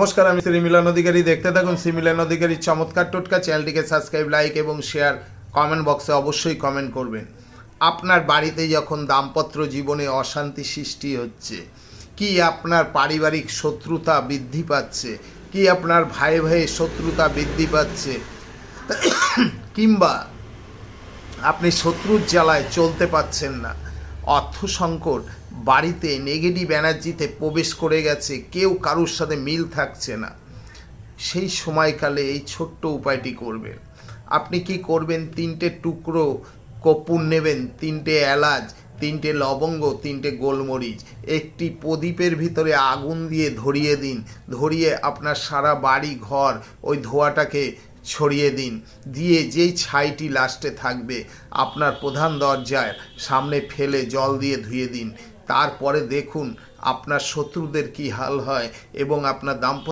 নমস্কার, আমি শ্রী মিলন অধিকারী। দেখতে থাকুন শ্রী মিলন অধিকারীর চমৎকার টোটকা। চ্যানেলটিকে সাবস্ক্রাইব, লাইক এবং শেয়ার, কমেন্ট বক্সে অবশ্যই কমেন্ট করবেন। আপনার বাড়িতে যখন দাম্পত্য জীবনে অশান্তি সৃষ্টি হচ্ছে, কি আপনার পারিবারিক শত্রুতা বৃদ্ধি পাচ্ছে, কি আপনার ভাই ভাইয়ের শত্রুতা বৃদ্ধি পাচ্ছে, কিংবা আপনি শত্রুর জ্বালায় চলতে পারছেন না, অর্থ সংকট, বাড়িতে নেগেটিভ এনার্জিতে প্রবেশ করে গেছে, কেউ কারুর সাথে মিল থাকছে না, সেই সময়কালে এই ছোট্ট উপায়টি করবেন। আপনি কি করবেন? 3টে টুকরো কর্পূর নেবেন, 3টে এলাচ, 3টে লবঙ্গ, 3টে গোলমরিচ, একটি প্রদীপের ভিতরে আগুন দিয়ে ধরিয়ে দিন। ধরিয়ে আপনার সারা বাড়ি ঘর ওই ধোঁয়াটাকে ছড়িয়ে দিন। দিয়ে যেই ছাইটি লাস্টে থাকবে আপনার প্রধান দরজার সামনে ফেলে জল দিয়ে ধুয়ে দিন। তারপরে দেখুন আপনার শত্রুদের কি হাল হয় এবং আপনার দাম্পত্য